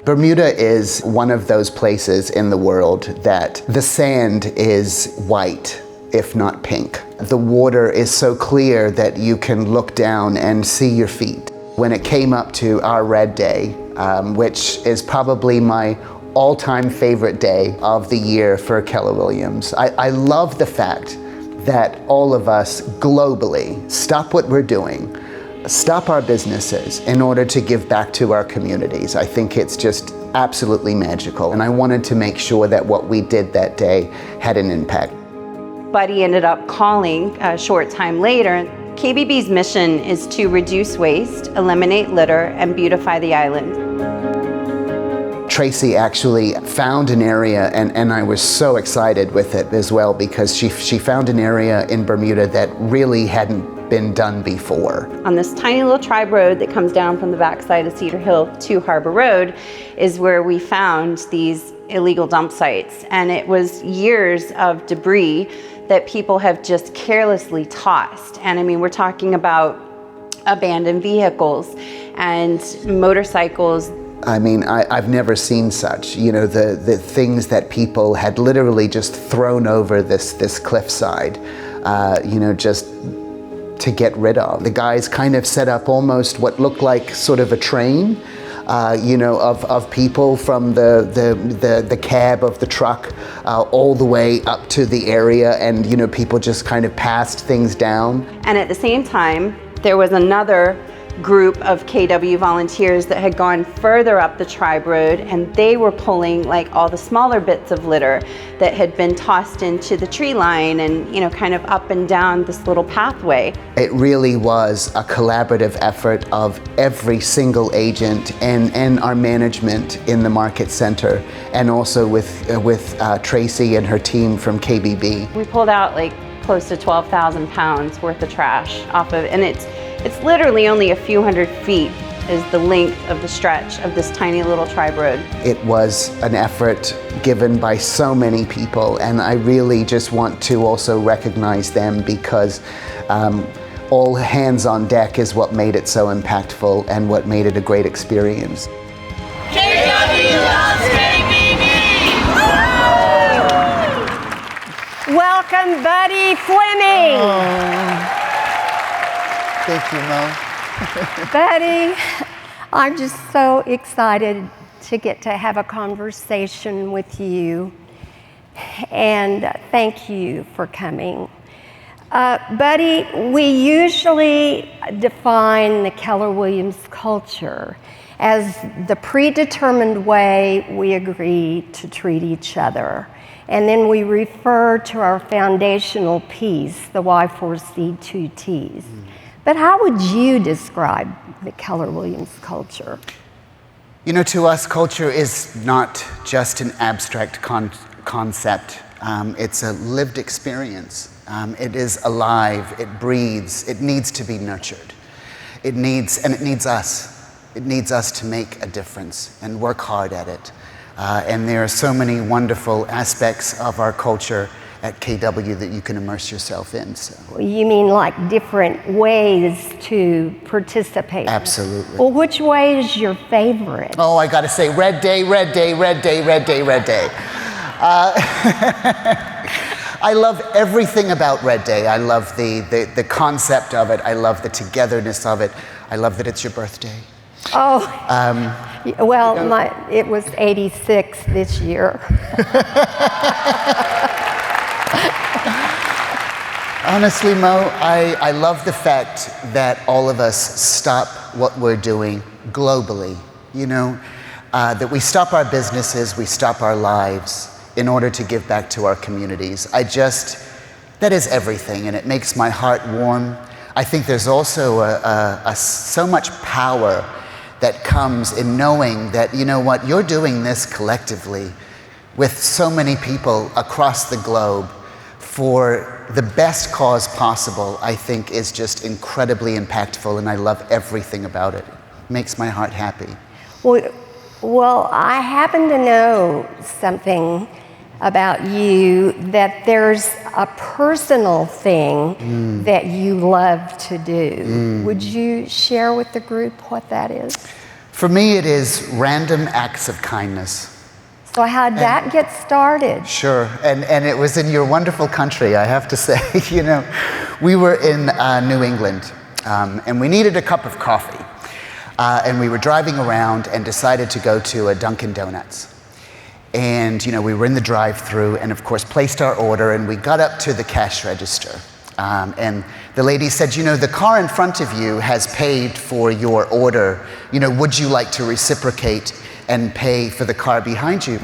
Bermuda is one of those places in the world that the sand is white, if not pink. The water is so clear that you can look down and see your feet. When it came up to our red day, which is probably my all-time favorite day of the year for Keller Williams, I love the fact that all of us globally stop what we're doing, stop our businesses in order to give back to our communities. I think it's just absolutely magical, and I wanted to make sure that what we did that day had an impact. Buddy ended up calling a short time later. KBB's mission is to reduce waste, eliminate litter, and beautify the island. Tracy actually found an area, and I was so excited with it as well, because she found an area in Bermuda that really hadn't been done before. On this tiny little tribe road that comes down from the backside of Cedar Hill to Harbor Road is where we found these illegal dump sites. And it was years of debris that people have just carelessly tossed. And I mean, we're talking about abandoned vehicles and motorcycles. I mean, I've never seen such, you know, the things that people had literally just thrown over this cliffside, you know, just to get rid of. The guys kind of set up almost what looked like sort of a train, you know, of people from the cab of the truck all the way up to the area, and, you know, people just kind of passed things down. And at the same time, there was another group of KW volunteers that had gone further up the tribe road, and they were pulling like all the smaller bits of litter that had been tossed into the tree line and, you know, kind of up and down this little pathway. It really was a collaborative effort of every single agent and our management in the market center, and also with Tracy and her team from KBB. We pulled out like close to 12,000 pounds worth of trash off of, and it's literally only a few hundred feet is the length of the stretch of this tiny little tribe road. It was an effort given by so many people, and I really just want to also recognize them, because all hands on deck is what made it so impactful and what made it a great experience. KW loves KBB! Welcome, Buddy Fleming. Oh. Thank you, Mo. Buddy, I'm just so excited to get to have a conversation with you, and thank you for coming. Buddy, we usually define the Keller Williams culture as the predetermined way we agree to treat each other. And then we refer to our foundational piece, the Y4C2Ts. But how would you describe the Keller Williams culture? You know, to us, culture is not just an abstract concept. It's a lived experience. It is alive, it breathes, it needs to be nurtured. It needs us. It needs us to make a difference and work hard at it. And there are so many wonderful aspects of our culture at KW that you can immerse yourself in. So. You mean like different ways to participate? Absolutely. Well, which way is your favorite? Oh, I gotta say, red day, red day, red day, red day, red day. I love everything about Red Day. I love the concept of it. I love the togetherness of it. I love that it's your birthday. Oh, well, it was 86 this year. Honestly, Mo, I love the fact that all of us stop what we're doing globally, you know, that we stop our businesses, we stop our lives in order to give back to our communities. That is everything, and it makes my heart warm. I think there's also so much power that comes in knowing that, you know what, you're doing this collectively with so many people across the globe for the best cause possible. I think is just incredibly impactful, and I love everything about it. It makes my heart happy. Well, I happen to know something about you, that there's a personal thing that you love to do. Would you share with the group what that is? For me, it is random acts of kindness. So how'd that get started? Sure, and it was in your wonderful country, I have to say. You know, we were in New England, and we needed a cup of coffee. And we were driving around and decided to go to a Dunkin' Donuts. And, you know, we were in the drive-thru and, of course, placed our order, and we got up to the cash register. And the lady said, you know, the car in front of you has paid for your order. You know, would you like to reciprocate and pay for the car behind you?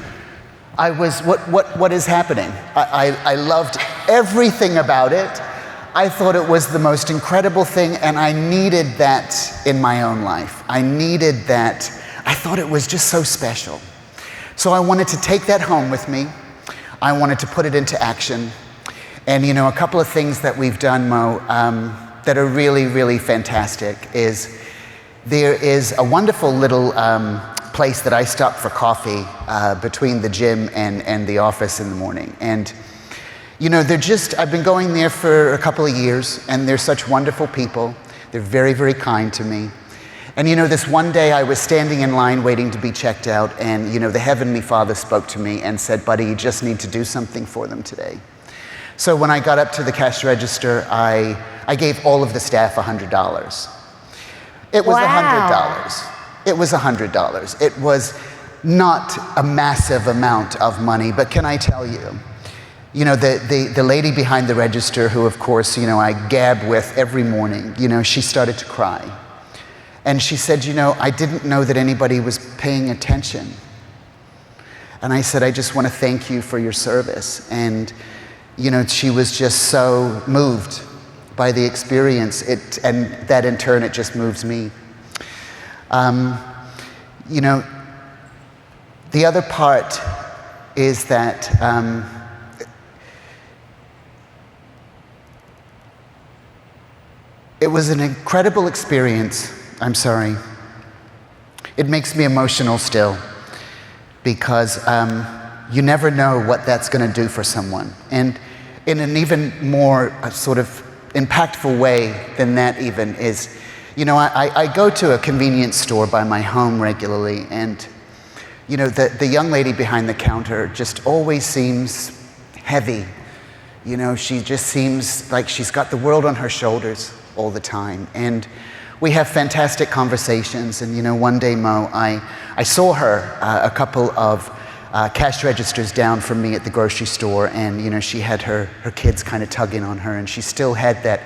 I was, what is happening? I loved everything about it. I thought it was the most incredible thing, and I needed that in my own life. I needed that. I thought it was just so special. So I wanted to take that home with me. I wanted to put it into action. And, you know, a couple of things that we've done, Mo, that are really, really fantastic is there is a wonderful little place that I stop for coffee between the gym and the office in the morning. And you know, I've been going there for a couple of years, and they're such wonderful people. They're very, very kind to me. And you know, this one day I was standing in line waiting to be checked out, and you know, the Heavenly Father spoke to me and said, buddy, you just need to do something for them today. So when I got up to the cash register, I gave all of the staff $100. It was $100. It was $100. It was not a massive amount of money, but can I tell you, you know, the lady behind the register, who of course, you know, I gab with every morning, you know, she started to cry. And she said, you know, I didn't know that anybody was paying attention. And I said, I just want to thank you for your service. And, you know, she was just so moved by the experience. And that in turn, it just moves me. You know, the other part is that it was an incredible experience. I'm sorry. It makes me emotional still because you never know what that's going to do for someone. And in an even more sort of impactful way than that even is, you know, I go to a convenience store by my home regularly, and you know, the young lady behind the counter just always seems heavy. You know, she just seems like she's got the world on her shoulders all the time. And we have fantastic conversations. And you know, one day, Mo, I saw her a couple of cash registers down from me at the grocery store, and you know, she had her kids kind of tugging on her, and she still had that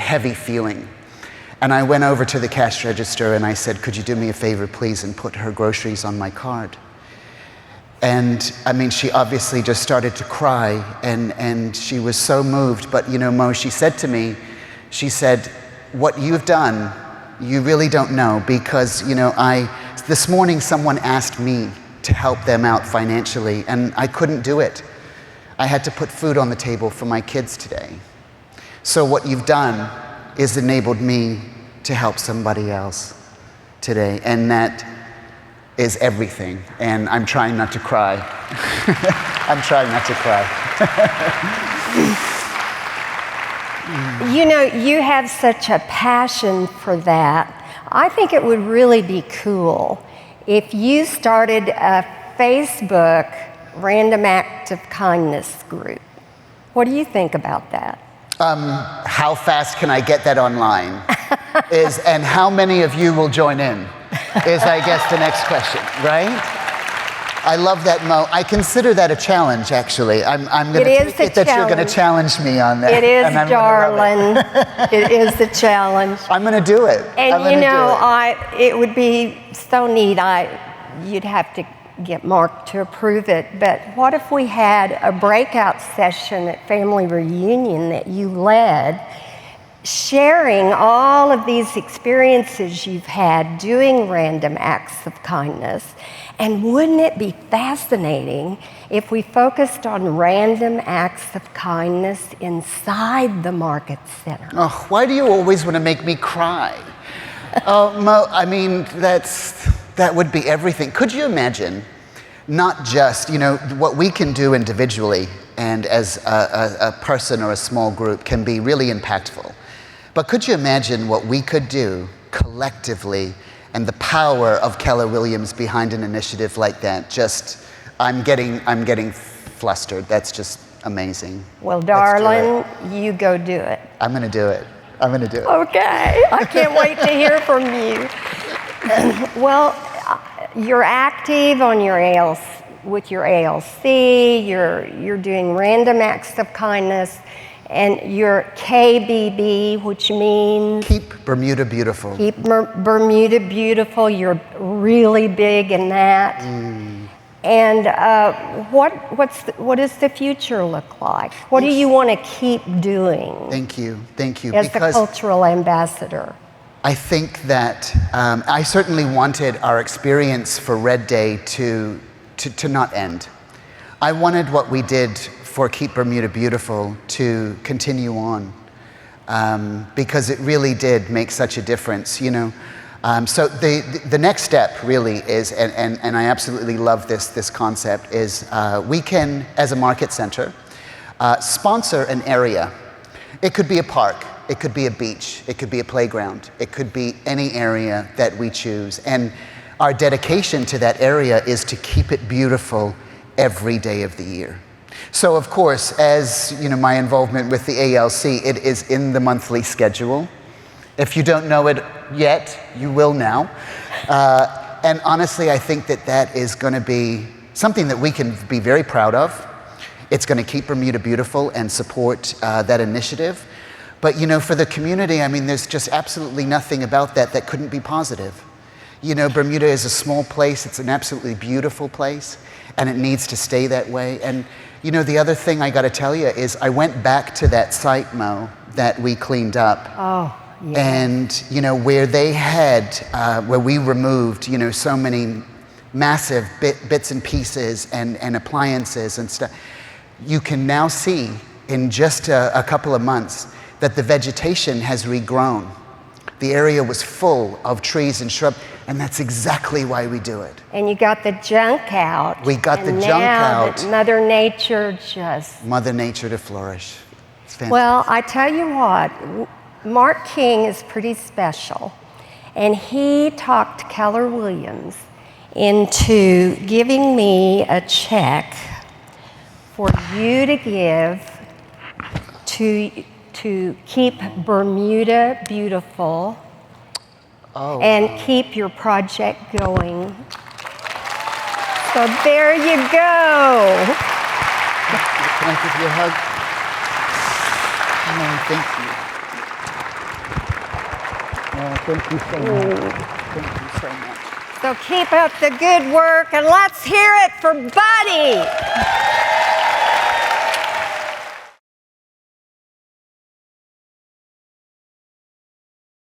heavy feeling. And I went over to the cash register and I said, could you do me a favor, please, and put her groceries on my card? And I mean, she obviously just started to cry, and she was so moved. But you know, Mo, she said to me, she said, what you've done, you really don't know, because you know, this morning someone asked me to help them out financially, and I couldn't do it. I had to put food on the table for my kids today. So what you've done is enabled me to help somebody else today, and that is everything. And I'm trying not to cry. I'm trying not to cry. You know, you have such a passion for that. I think it would really be cool if you started a Facebook Random Act of Kindness group. What do you think about that? How fast can I get that online? And how many of you will join in? Is, I guess, the next question, right? I love that, Mo. I consider that a challenge, actually. I'm going to take it that you're going to challenge me on that. It is, darling. It is a challenge. I'm going to do it. And you know, it would be so neat. You'd have to get Mark to approve it, but what if we had a breakout session at Family Reunion that you led, sharing all of these experiences you've had doing random acts of kindness? And wouldn't it be fascinating if we focused on random acts of kindness inside the Market Center? Oh, why do you always want to make me cry? Oh, Mo, I mean, that would be everything. Could you imagine, not just, you know, what we can do individually and as a person or a small group can be really impactful. But could you imagine what we could do collectively and the power of Keller Williams behind an initiative like that. I'm getting flustered. That's just amazing. Well, darling, you go do it. I'm going to do it. I'm going to do it. Okay, I can't wait to hear from you. Well, you're active on your with your ALC, you're doing random acts of kindness, and your KBB, which means Keep Bermuda Beautiful. Keep Bermuda Beautiful. You're really big in that. And what does the future look like? What do you want to keep doing? Thank you. As the cultural ambassador. I think that I certainly wanted our experience for Red Day to not end. I wanted what we did for Keep Bermuda Beautiful to continue on because it really did make such a difference, you know. So the next step really is, and I absolutely love this concept, is we can, as a market center, sponsor an area. It could be a park, it could be a beach, it could be a playground, it could be any area that we choose. And our dedication to that area is to keep it beautiful every day of the year. So of course, as you know, my involvement with the ALC, it is in the monthly schedule. If you don't know it yet, you will now. And honestly, I think that is going to be something that we can be very proud of. It's going to keep Bermuda beautiful and support that initiative. But you know, for the community, I mean, there's just absolutely nothing about that couldn't be positive. You know, Bermuda is a small place. It's an absolutely beautiful place, and it needs to stay that way. And you know, the other thing I got to tell you is I went back to that site, Mo, that we cleaned up. Oh, yeah. And you know, where they had, where we removed, you know, so many massive bits and pieces and appliances and stuff, you can now see in just a couple of months that the vegetation has regrown. The area was full of trees and shrubs, and that's exactly why we do it. And you got the junk out. We got the junk out. Mother Nature just... Mother Nature to flourish. It's fantastic. Well, I tell you what, Mark King is pretty special, and he talked Keller Williams into giving me a check for you to give to keep Bermuda beautiful and keep your project going. So there you go. Can I give you a hug? Oh, thank you. Oh, thank you so much. Thank you so much. So keep up the good work, and let's hear it for Buddy.